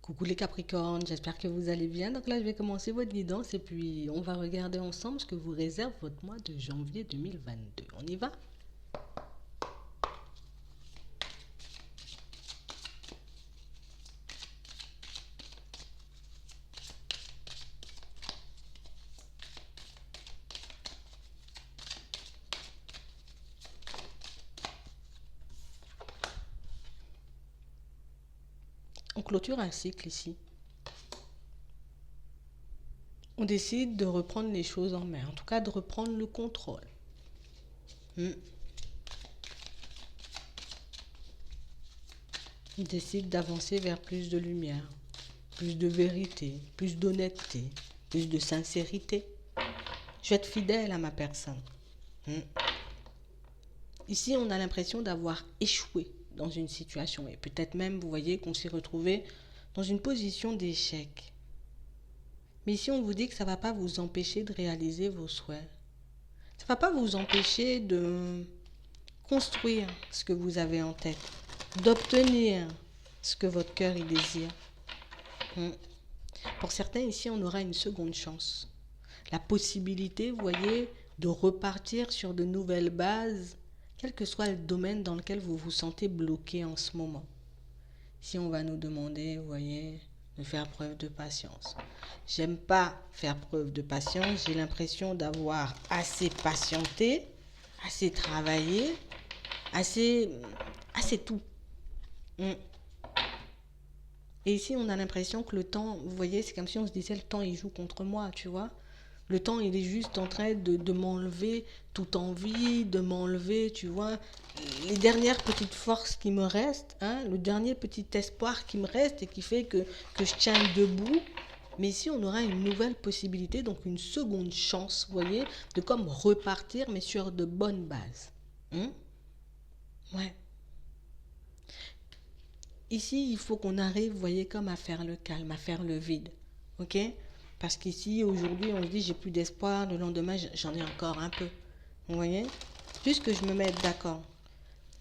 Coucou les Capricornes, j'espère que vous allez bien. Donc là, je vais commencer votre guidance et puis on va regarder ensemble ce que vous réserve votre mois de janvier 2022. On y va? On clôture un cycle ici. On décide de reprendre les choses en main, en tout cas de reprendre le contrôle. On décide d'avancer vers plus de lumière, plus de vérité, plus d'honnêteté, plus de sincérité. Je vais être fidèle à ma personne. Ici, on a l'impression d'avoir échoué dans une situation et peut-être même, vous voyez, qu'on s'est retrouvé dans une position d'échec. Mais ici, on vous dit que ça ne va pas vous empêcher de réaliser vos souhaits. Ça ne va pas vous empêcher de construire ce que vous avez en tête, d'obtenir ce que votre cœur y désire. Pour certains, ici, on aura une seconde chance. La possibilité, vous voyez, de repartir sur de nouvelles bases, quel que soit le domaine dans lequel vous vous sentez bloqué en ce moment. Ici, on va nous demander, vous voyez, de faire preuve de patience. J'aime pas faire preuve de patience. J'ai l'impression d'avoir assez patienté, assez travaillé, assez tout. Et ici, on a l'impression que le temps, vous voyez, c'est comme si on se disait, le temps, il joue contre moi, tu vois. Le temps, il est juste en train de m'enlever toute envie, de m'enlever, tu vois, les dernières petites forces qui me restent, le dernier petit espoir qui me reste et qui fait que je tiens debout. Mais ici, on aura une nouvelle possibilité, donc une seconde chance, vous voyez, de comme repartir, mais sur de bonnes bases. Ouais. Ici, il faut qu'on arrive, vous voyez, comme à faire le calme, à faire le vide. Ok ? Parce qu'ici, aujourd'hui, on se dit, j'ai plus d'espoir. Le lendemain, j'en ai encore un peu. Vous voyez ? Juste que je me mette d'accord.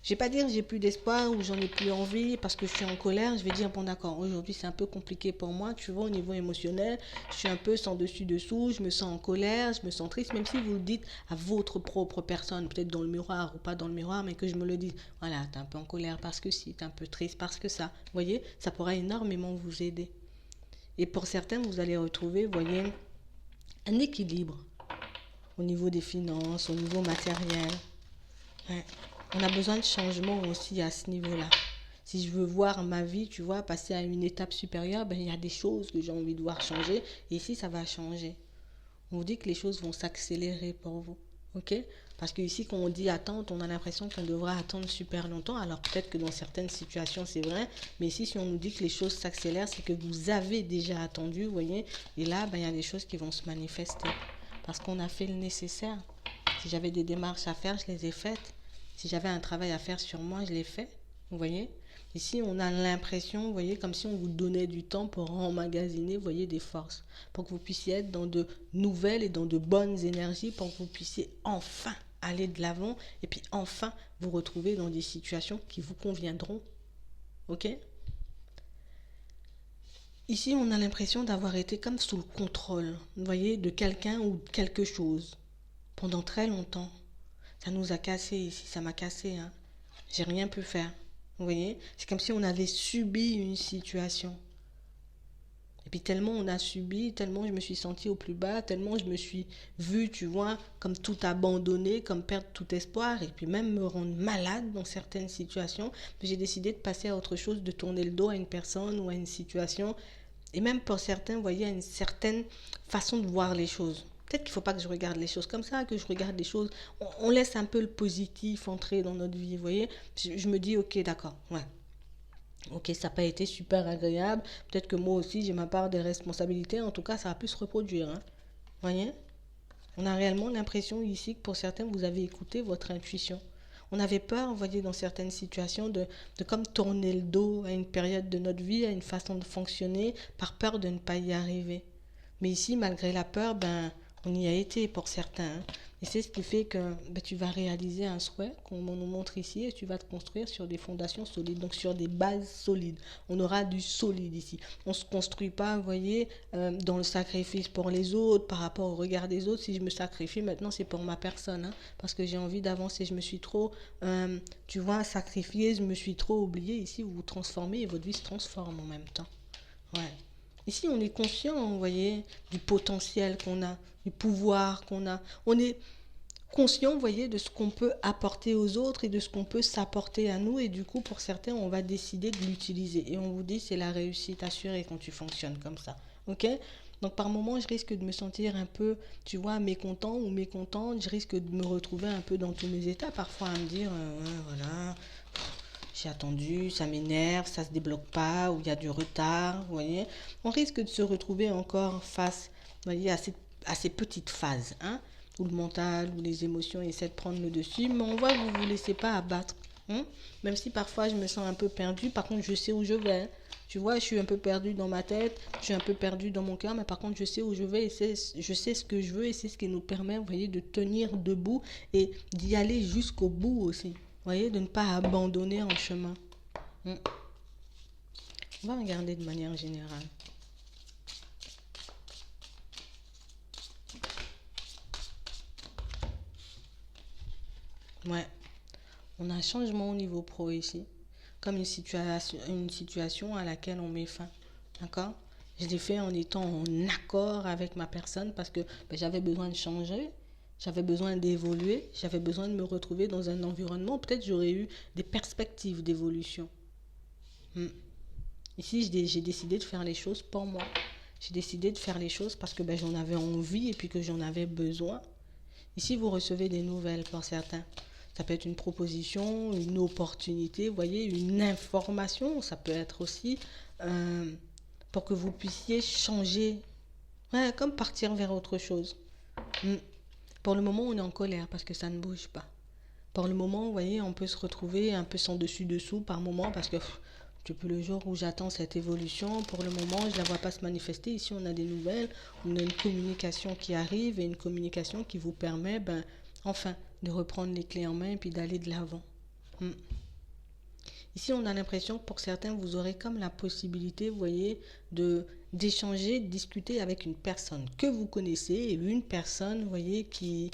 Je ne vais pas dire j'ai plus d'espoir ou j'en ai plus envie parce que je suis en colère. Je vais dire, bon d'accord, aujourd'hui c'est un peu compliqué pour moi, tu vois, au niveau émotionnel. Je suis un peu sans dessus-dessous, je me sens en colère, je me sens triste, même si vous le dites à votre propre personne, peut-être dans le miroir ou pas dans le miroir, mais que je me le dise. Voilà, t'es un peu en colère parce que si, t'es un peu triste parce que ça. Vous voyez, ça pourra énormément vous aider. Et pour certains, vous allez retrouver, vous voyez, un équilibre au niveau des finances, au niveau matériel. Ouais. On a besoin de changement aussi à ce niveau-là. Si je veux voir ma vie, tu vois, passer à une étape supérieure, il y a des choses que j'ai envie de voir changer. Et ici, ça va changer. On vous dit que les choses vont s'accélérer pour vous. Ok ? Parce que ici, quand on dit attendre, on a l'impression qu'on devra attendre super longtemps. Alors peut-être que dans certaines situations, c'est vrai. Mais ici, si on nous dit que les choses s'accélèrent, c'est que vous avez déjà attendu, vous voyez. Et là, il y a des choses qui vont se manifester. Parce qu'on a fait le nécessaire. Si j'avais des démarches à faire, je les ai faites. Si j'avais un travail à faire sur moi, je l'ai fait. Vous voyez ? Ici, on a l'impression, vous voyez, comme si on vous donnait du temps pour emmagasiner, vous voyez, des forces. Pour que vous puissiez être dans de nouvelles et dans de bonnes énergies, pour que vous puissiez enfin aller de l'avant et puis enfin vous retrouver dans des situations qui vous conviendront. Ok ? Ici, on a l'impression d'avoir été comme sous le contrôle, vous voyez, de quelqu'un ou de quelque chose pendant très longtemps. Ça nous a cassé ici, ça m'a cassé. J'ai rien pu faire. Vous voyez ? C'est comme si on avait subi une situation. Et puis tellement on a subi, tellement je me suis sentie au plus bas, tellement je me suis vue, tu vois, comme tout abandonner, comme perdre tout espoir, et puis même me rendre malade dans certaines situations. J'ai décidé de passer à autre chose, de tourner le dos à une personne ou à une situation. Et même pour certains, vous voyez, à une certaine façon de voir les choses. Peut-être qu'il ne faut pas que je regarde les choses comme ça, que je regarde les choses. On laisse un peu le positif entrer dans notre vie, vous voyez. Je me dis, ok, d'accord, ouais. Ok, ça n'a pas été super agréable. Peut-être que moi aussi, j'ai ma part de responsabilité. En tout cas, ça a pu se reproduire. Vous voyez ? On a réellement l'impression ici que pour certains, vous avez écouté votre intuition. On avait peur, vous voyez, dans certaines situations, de comme tourner le dos à une période de notre vie, à une façon de fonctionner, par peur de ne pas y arriver. Mais ici, malgré la peur, on y a été pour certains. Et c'est ce qui fait que ben, tu vas réaliser un souhait qu'on nous montre ici et tu vas te construire sur des fondations solides, donc sur des bases solides. On aura du solide ici. On ne se construit pas, vous voyez, dans le sacrifice pour les autres, par rapport au regard des autres. Si je me sacrifie, maintenant c'est pour ma personne, hein, parce que j'ai envie d'avancer. Je me suis trop, tu vois, sacrifiée, je me suis trop oubliée. Ici, vous vous transformez et votre vie se transforme en même temps. Ouais. Ici, on est conscient, vous voyez, du potentiel qu'on a, du pouvoir qu'on a. On est conscient, vous voyez, de ce qu'on peut apporter aux autres et de ce qu'on peut s'apporter à nous. Et du coup, pour certains, on va décider de l'utiliser. Et on vous dit, c'est la réussite assurée quand tu fonctionnes comme ça. OK? Donc, par moments, je risque de me sentir un peu, tu vois, mécontent ou mécontente. Je risque de me retrouver un peu dans tous mes états, parfois à me dire, ouais, voilà, j'ai attendu, ça m'énerve, ça se débloque pas, ou il y a du retard, vous voyez. On risque de se retrouver encore face, vous voyez, à ces petites phases, hein, où le mental, où les émotions essaient de prendre le dessus, mais on voit que vous ne vous laissez pas abattre. Hein. Même si parfois je me sens un peu perdue, par contre je sais où je vais. Hein. Tu vois, je suis un peu perdue dans ma tête, je suis un peu perdue dans mon cœur, mais par contre je sais où je vais et je sais ce que je veux et c'est ce qui nous permet, vous voyez, de tenir debout et d'y aller jusqu'au bout aussi. Vous voyez, de ne pas abandonner en chemin. On va regarder de manière générale. Ouais, on a un changement au niveau pro ici, comme une situation à laquelle on met fin. D'accord? Je l'ai fait en étant en accord avec ma personne parce que ben, j'avais besoin de changer, j'avais besoin d'évoluer, j'avais besoin de me retrouver dans un environnement. Peut-être j'aurais eu des perspectives d'évolution. Hmm. Ici, j'ai décidé de faire les choses pour moi. J'ai décidé de faire les choses parce que ben, j'en avais envie et puis que j'en avais besoin. Ici, vous recevez des nouvelles pour certains. Ça peut être une proposition, une opportunité, vous voyez, une information. Ça peut être aussi pour que vous puissiez changer, ouais, comme partir vers autre chose. Mm. Pour le moment, on est en colère parce que ça ne bouge pas. Pour le moment, vous voyez, on peut se retrouver un peu sans dessus-dessous par moment parce que depuis le jour où j'attends cette évolution, pour le moment, je ne la vois pas se manifester. Ici, on a des nouvelles, on a une communication qui arrive et une communication qui vous permet, ben, enfin, de reprendre les clés en main et puis d'aller de l'avant. Mm. Ici, on a l'impression que pour certains, vous aurez comme la possibilité, vous voyez, d'échanger, de discuter avec une personne que vous connaissez et une personne, vous voyez, qui...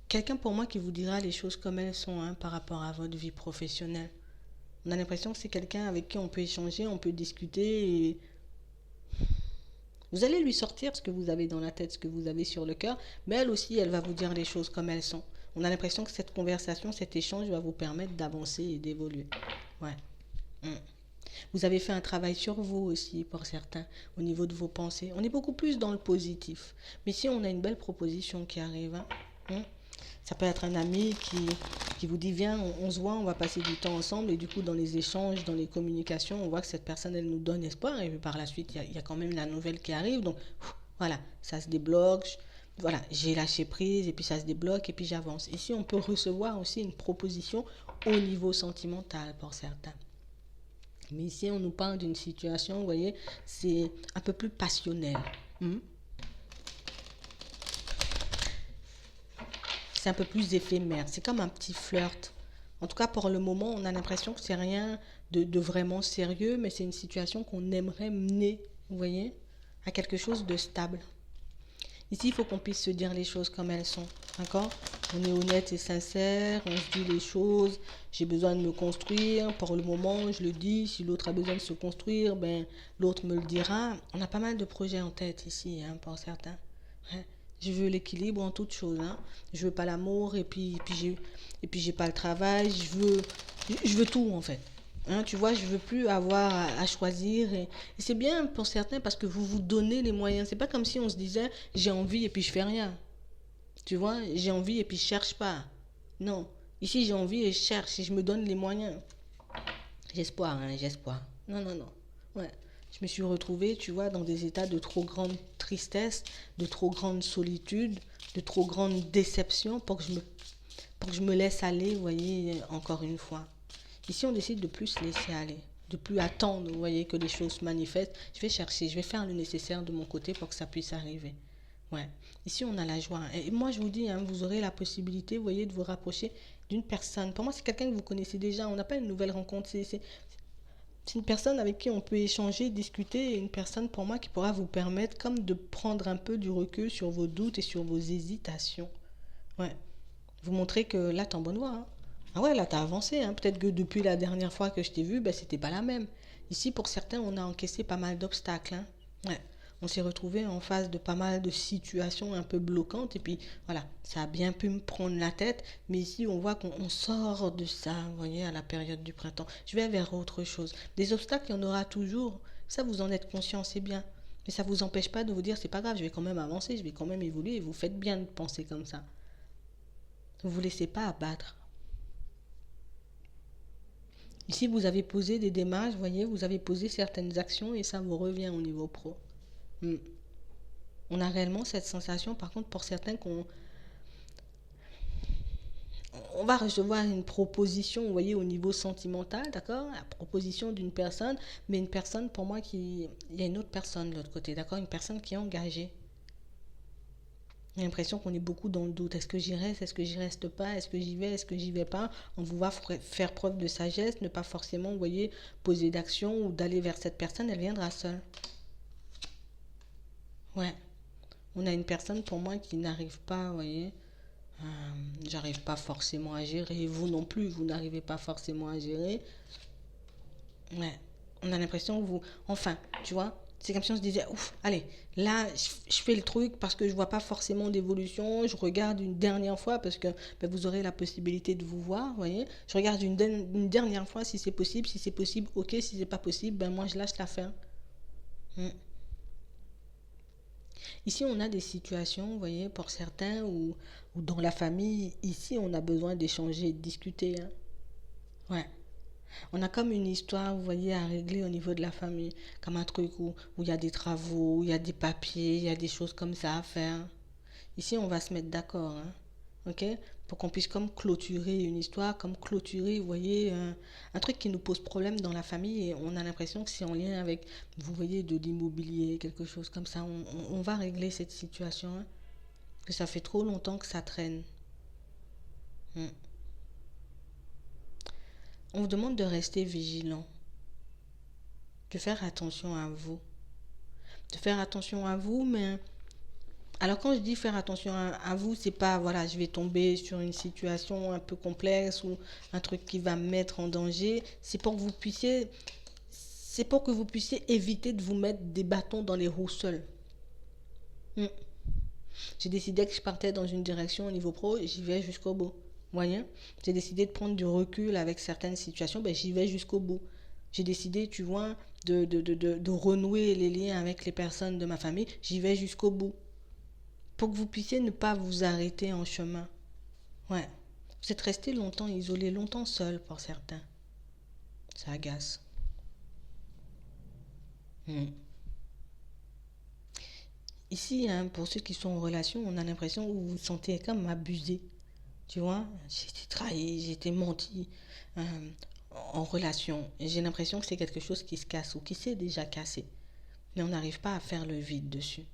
Quelqu'un pour moi qui vous dira les choses comme elles sont hein, par rapport à votre vie professionnelle. On a l'impression que c'est quelqu'un avec qui on peut échanger, on peut discuter et vous allez lui sortir ce que vous avez dans la tête, ce que vous avez sur le cœur, mais elle aussi, elle va vous dire les choses comme elles sont. On a l'impression que cette conversation, cet échange va vous permettre d'avancer et d'évoluer. Ouais. Mm. Vous avez fait un travail sur vous aussi, pour certains, au niveau de vos pensées. On est beaucoup plus dans le positif. Mais si on a une belle proposition qui arrive, hein, ça peut être un ami qui vous dit, viens, on se voit, on va passer du temps ensemble. Et du coup, dans les échanges, dans les communications, on voit que cette personne, elle nous donne espoir. Et puis par la suite, il y a quand même la nouvelle qui arrive. Donc, voilà, ça se débloque. Voilà, j'ai lâché prise et puis ça se débloque et puis j'avance. Ici, on peut recevoir aussi une proposition au niveau sentimental pour certains. Mais ici, on nous parle d'une situation, vous voyez, c'est un peu plus passionnel. C'est un peu plus éphémère. C'est comme un petit flirt. En tout cas, pour le moment, on a l'impression que c'est rien de vraiment sérieux, mais c'est une situation qu'on aimerait mener, vous voyez, à quelque chose de stable. Ici, il faut qu'on puisse se dire les choses comme elles sont. D'accord? On est honnête et sincère, on se dit les choses. J'ai besoin de me construire. Pour le moment, je le dis. Si l'autre a besoin de se construire, ben, l'autre me le dira. On a pas mal de projets en tête ici, hein, pour certains. Ouais. Je veux l'équilibre en toutes choses. Hein. Je veux pas l'amour et puis j'ai pas le travail. Je veux tout en fait. Hein, tu vois, je veux plus avoir à choisir. Et c'est bien pour certains parce que vous vous donnez les moyens. C'est pas comme si on se disait j'ai envie et puis je fais rien. Tu vois, j'ai envie et puis je cherche pas. Non. Ici, j'ai envie et je cherche et je me donne les moyens. J'espoir, hein, j'espoir. Non, non, non. Ouais. Je me suis retrouvée, tu vois, dans des états de trop grande tristesse, de trop grande solitude, de trop grande déception pour que je me laisse aller, vous voyez, encore une fois. Ici, on décide de plus se laisser aller, de plus attendre, vous voyez, que les choses se manifestent. Je vais chercher, je vais faire le nécessaire de mon côté pour que ça puisse arriver. Ouais. Ici, on a la joie. Et moi, je vous dis, hein, vous aurez la possibilité, vous voyez, de vous rapprocher d'une personne. Pour moi, c'est quelqu'un que vous connaissez déjà. On n'a pas une nouvelle rencontre. C'est une personne avec qui on peut échanger, discuter. Et une personne, pour moi, qui pourra vous permettre comme de prendre un peu du recul sur vos doutes et sur vos hésitations. Ouais. Vous montrer que là, t'es en bonne voie, hein. Ah ouais, là, t'as avancé, hein. Peut-être que depuis la dernière fois que je t'ai vu, ben, c'était pas la même. Ici, pour certains, on a encaissé pas mal d'obstacles, hein. Ouais. On s'est retrouvé en face de pas mal de situations un peu bloquantes. Et puis, voilà, ça a bien pu me prendre la tête. Mais ici, on voit qu'on sort de ça, vous voyez, à la période du printemps. Je vais vers autre chose. Des obstacles, il y en aura toujours. Ça, vous en êtes conscient, c'est bien. Mais ça ne vous empêche pas de vous dire, c'est pas grave, je vais quand même avancer, je vais quand même évoluer. Et vous faites bien de penser comme ça. Ne vous laissez pas abattre. Ici, vous avez posé des démarches, vous voyez, vous avez posé certaines actions et ça vous revient au niveau pro. Hmm. On a réellement cette sensation, par contre, pour certains, qu'on on va recevoir une proposition, vous voyez, au niveau sentimental, d'accord? La proposition d'une personne, mais une personne, pour moi, qui... Il y a une autre personne de l'autre côté, d'accord? Une personne qui est engagée. J'ai l'impression qu'on est beaucoup dans le doute. Est-ce que j'y reste? Est-ce que j'y reste pas? Est-ce que j'y vais? Est-ce que j'y vais pas? On vous va faire preuve de sagesse, ne pas forcément, vous voyez, poser d'action ou d'aller vers cette personne, elle viendra seule. Ouais. On a une personne, pour moi, qui n'arrive pas, vous voyez, euh, j'arrive pas forcément à gérer. Vous non plus, vous n'arrivez pas forcément à gérer. Ouais. On a l'impression que vous... Enfin, tu vois, c'est comme si on se disait, ouf, allez, là, je fais le truc parce que je vois pas forcément d'évolution. Je regarde une dernière fois parce que ben, vous aurez la possibilité de vous voir, vous voyez. Je regarde une dernière fois si c'est possible. Si c'est possible, ok. Si c'est pas possible, ben moi, je lâche l'affaire. Mm. Ici, on a des situations, vous voyez, pour certains, où dans la famille, ici, on a besoin d'échanger, de discuter, hein. Ouais. On a comme une histoire, vous voyez, à régler au niveau de la famille. Comme un truc où il y a des travaux, où il y a des papiers, il y a des choses comme ça à faire. Ici, on va se mettre d'accord, hein. OK? Pour qu'on puisse comme clôturer une histoire, comme clôturer, vous voyez, un truc qui nous pose problème dans la famille et on a l'impression que c'est en lien avec, vous voyez, de l'immobilier, quelque chose comme ça. On va régler cette situation, hein, que ça fait trop longtemps que ça traîne. Mm. On vous demande de rester vigilant, de faire attention à vous. De faire attention à vous, mais alors quand je dis faire attention à vous, c'est pas voilà, je vais tomber sur une situation un peu complexe ou un truc qui va me mettre en danger. C'est pour que vous puissiez éviter de vous mettre des bâtons dans les roues seuls. Hmm. J'ai décidé que je partais dans une direction au niveau pro, j'y vais jusqu'au bout. Voyez? J'ai décidé de prendre du recul avec certaines situations, ben j'y vais jusqu'au bout. J'ai décidé, tu vois, de renouer les liens avec les personnes de ma famille, j'y vais jusqu'au bout. Pour que vous puissiez ne pas vous arrêter en chemin. Ouais. Vous êtes resté longtemps isolé, longtemps seul pour certains. Ça agace. Hmm. Ici, hein, pour ceux qui sont en relation, on a l'impression que vous vous sentez comme abusé. Tu vois, j'ai été trahi, j'ai été menti euh, en relation. Et j'ai l'impression que c'est quelque chose qui se casse ou qui s'est déjà cassé. Mais on n'arrive pas à faire le vide dessus.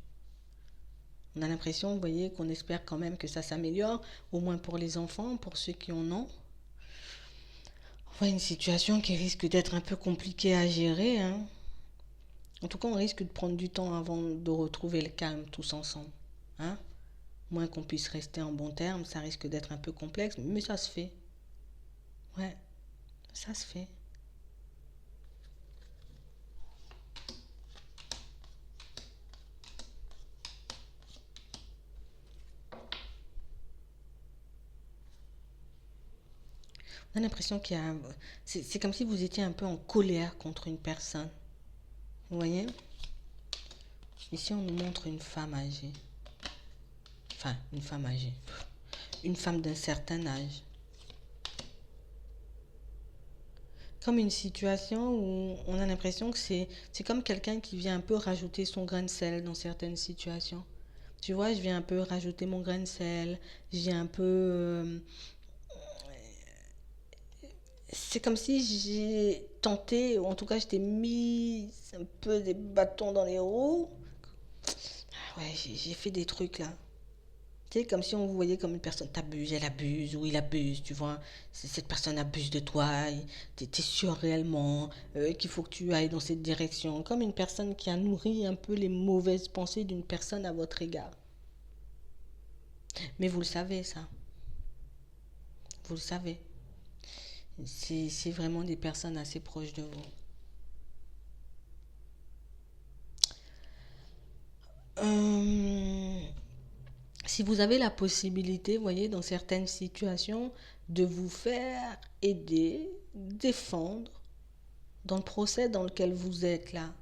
On a l'impression, vous voyez, qu'on espère quand même que ça s'améliore, au moins pour les enfants, pour ceux qui en ont. On voit une situation qui risque d'être un peu compliquée à gérer, hein. En tout cas, on risque de prendre du temps avant de retrouver le calme tous ensemble, hein. Moins qu'on puisse rester en bon terme, ça risque d'être un peu complexe, mais ça se fait. Ouais, ça se fait. On a l'impression qu'il y a... C'est comme si vous étiez un peu en colère contre une personne. Vous voyez? Ici, on nous montre une femme âgée. Enfin, une femme âgée. Une femme d'un certain âge. Comme une situation où on a l'impression que c'est comme quelqu'un qui vient un peu rajouter son grain de sel dans certaines situations. Tu vois, je viens un peu rajouter mon grain de sel. Je viens un peu... c'est comme si j'ai tenté, ou en tout cas, je t'ai mis un peu des bâtons dans les roues. Ouais, j'ai fait des trucs là. Tu sais, comme si on vous voyait comme une personne t'abuse, elle abuse ou il abuse, tu vois. Cette personne abuse de toi, t'es sûr réellement qu'il faut que tu ailles dans cette direction. Comme une personne qui a nourri un peu les mauvaises pensées d'une personne à votre égard. Mais vous le savez, ça. Vous le savez. C'est vraiment des personnes assez proches de vous. Euh, Si vous avez la possibilité, vous voyez, dans certaines situations, de vous faire aider, défendre dans le procès dans lequel vous êtes là,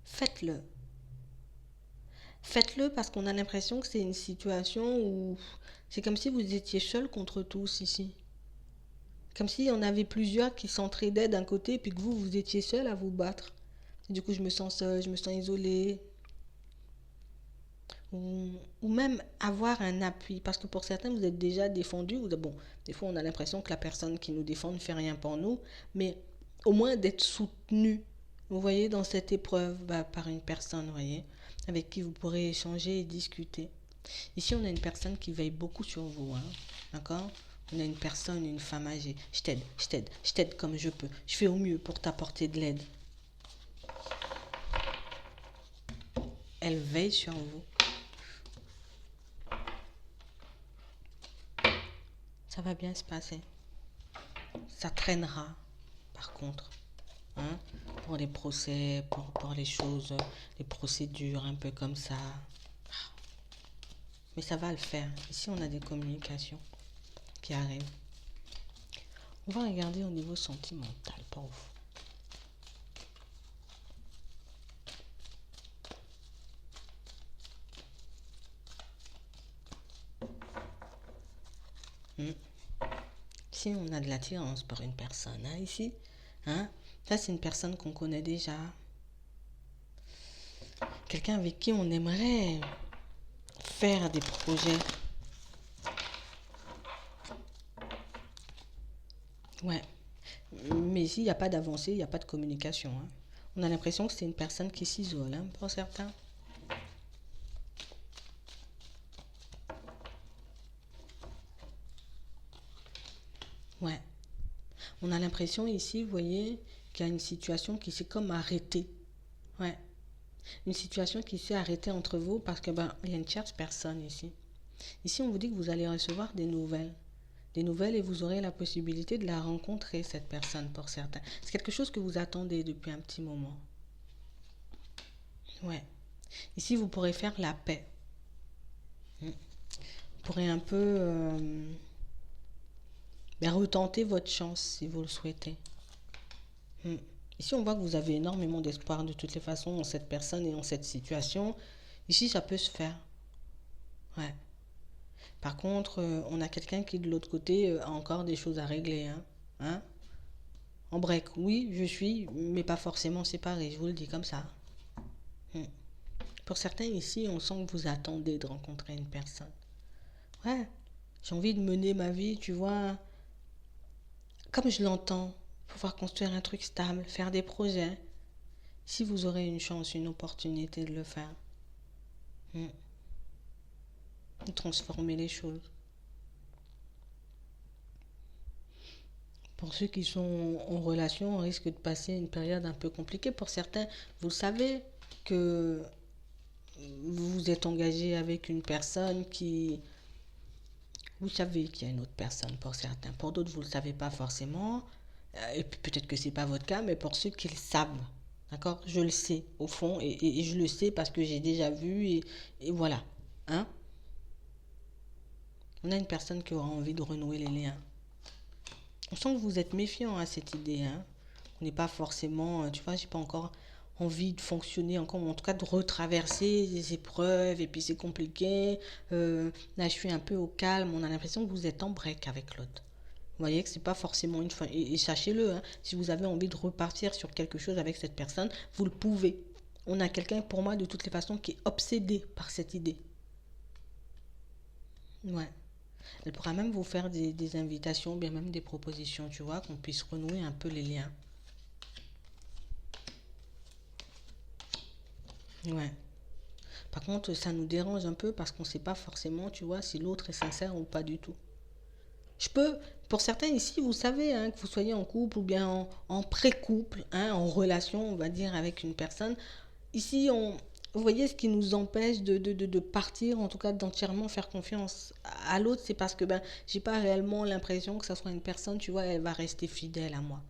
faites-le. Faites-le parce qu'on a l'impression que c'est une situation où c'est comme si vous étiez seul contre tous ici. Comme s'il y en avait plusieurs qui s'entraidaient d'un côté, puis que vous étiez seul à vous battre. Et du coup, je me sens seule, je me sens isolée. Ou même avoir un appui. Parce que pour certains, vous êtes déjà défendu. Bon, des fois, on a l'impression que la personne qui nous défend ne fait rien pour nous. Mais au moins d'être soutenu, vous voyez, dans cette épreuve, par une personne, vous voyez, avec qui vous pourrez échanger et discuter. Ici, on a une personne qui veille beaucoup sur vous, hein, d'accord? On a une personne, une femme âgée. Je t'aide comme je peux. Je fais au mieux pour t'apporter de l'aide. Elle veille sur vous. Ça va bien se passer. Ça traînera, par contre, hein, pour les procès, pour les choses, les procédures un peu comme ça. Mais ça va le faire. Ici, on a des communications qui arrivent. On va regarder au niveau sentimental pour vous. Ici, on a de l'attirance pour une personne. Hein, ici, hein, ça, c'est une personne qu'on connaît déjà. Quelqu'un avec qui on aimerait faire des projets. Ouais. Mais ici, il n'y a pas d'avancée, il n'y a pas de communication. Hein. On a l'impression que c'est une personne qui s'isole, hein, pour certains. Ouais. On a l'impression ici, vous voyez, qu'il y a une situation qui s'est comme arrêtée. Ouais. Une situation qui s'est arrêtée entre vous parce que il y a une tierce personne ici. Ici, on vous dit que vous allez recevoir des nouvelles. Des nouvelles et vous aurez la possibilité de la rencontrer, cette personne, pour certains. C'est quelque chose que vous attendez depuis un petit moment. Ouais. Ici, vous pourrez faire la paix. Vous pourrez un peu retenter votre chance si vous le souhaitez. Ici, on voit que vous avez énormément d'espoir de toutes les façons en cette personne et en cette situation. Ici, ça peut se faire. Ouais. Par contre, on a quelqu'un qui, de l'autre côté, a encore des choses à régler. Hein. Hein? En break, oui, je suis, mais pas forcément séparé, je vous le dis comme ça. Pour certains ici, on sent que vous attendez de rencontrer une personne. Ouais, j'ai envie de mener ma vie, tu vois, comme je l'entends, pouvoir construire un truc stable, faire des projets. Si vous aurez une chance, une opportunité de le faire, de transformer les choses. Pour ceux qui sont en relation, on risque de passer une période un peu compliquée. Pour certains, vous savez que vous vous êtes engagé avec une personne qui... Vous savez qu'il y a une autre personne pour certains. Pour d'autres, vous ne le savez pas forcément. Et peut-être que ce n'est pas votre cas, mais pour ceux qui le savent, d'accord? Je le sais, au fond, et je le sais parce que j'ai déjà vu, et voilà. Hein? On a une personne qui aura envie de renouer les liens. On sent que vous êtes méfiant à cette idée. Hein? On n'est pas forcément, tu vois, j'ai pas encore envie de fonctionner encore, en tout cas de retraverser les épreuves, et puis c'est compliqué. Là, je suis un peu au calme. On a l'impression que vous êtes en break avec l'autre. Vous voyez que c'est pas forcément une fin. Et sachez-le, hein, si vous avez envie de repartir sur quelque chose avec cette personne, vous le pouvez. On a quelqu'un, pour moi, de toutes les façons, qui est obsédé par cette idée. Ouais. Elle pourra même vous faire des invitations, bien même des propositions, tu vois, qu'on puisse renouer un peu les liens. Ouais. Par contre, ça nous dérange un peu parce qu'on ne sait pas forcément, tu vois, si l'autre est sincère ou pas du tout. Je peux, pour certains ici, vous savez, hein, que vous soyez en couple ou bien en pré-couple, hein, en relation, on va dire, avec une personne. Ici, vous voyez, ce qui nous empêche de partir, en tout cas d'entièrement faire confiance à l'autre, c'est parce que ben, j'ai pas réellement l'impression que ça soit une personne, tu vois, elle va rester fidèle à moi.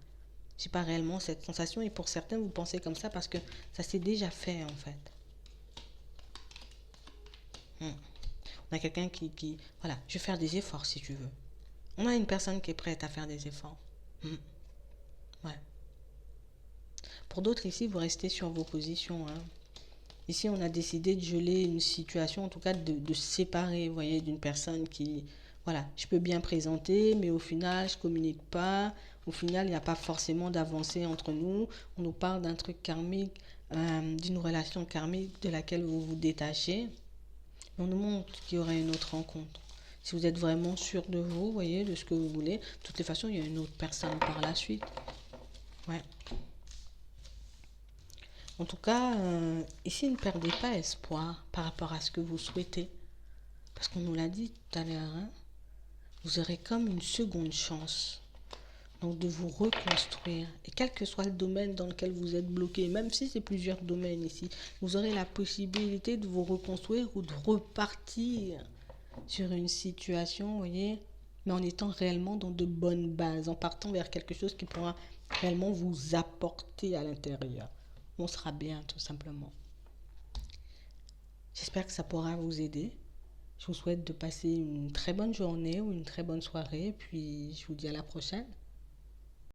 J'ai pas réellement cette sensation et pour certains, vous pensez comme ça parce que ça s'est déjà fait en fait. Hmm. On a quelqu'un voilà, je vais faire des efforts si tu veux. On a une personne qui est prête à faire des efforts. Hmm. Ouais. Pour d'autres ici, vous restez sur vos positions, hein. Ici, on a décidé de geler une situation, en tout cas de se séparer, vous voyez, d'une personne qui, voilà, je peux bien présenter, mais au final, je communique pas. Au final, il n'y a pas forcément d'avancée entre nous. On nous parle d'un truc karmique, d'une relation karmique de laquelle vous vous détachez. On nous montre qu'il y aurait une autre rencontre. Si vous êtes vraiment sûr de vous, voyez, de ce que vous voulez, de toutes les façons, il y a une autre personne par la suite. Ouais. En tout cas, ici, ne perdez pas espoir par rapport à ce que vous souhaitez. Parce qu'on nous l'a dit tout à l'heure, hein, vous aurez comme une seconde chance. Donc de vous reconstruire. Et quel que soit le domaine dans lequel vous êtes bloqué, même si c'est plusieurs domaines ici, vous aurez la possibilité de vous reconstruire ou de repartir sur une situation, vous voyez, mais en étant réellement dans de bonnes bases, en partant vers quelque chose qui pourra réellement vous apporter à l'intérieur. On sera bien, tout simplement. J'espère que ça pourra vous aider. Je vous souhaite de passer une très bonne journée ou une très bonne soirée, puis je vous dis à la prochaine.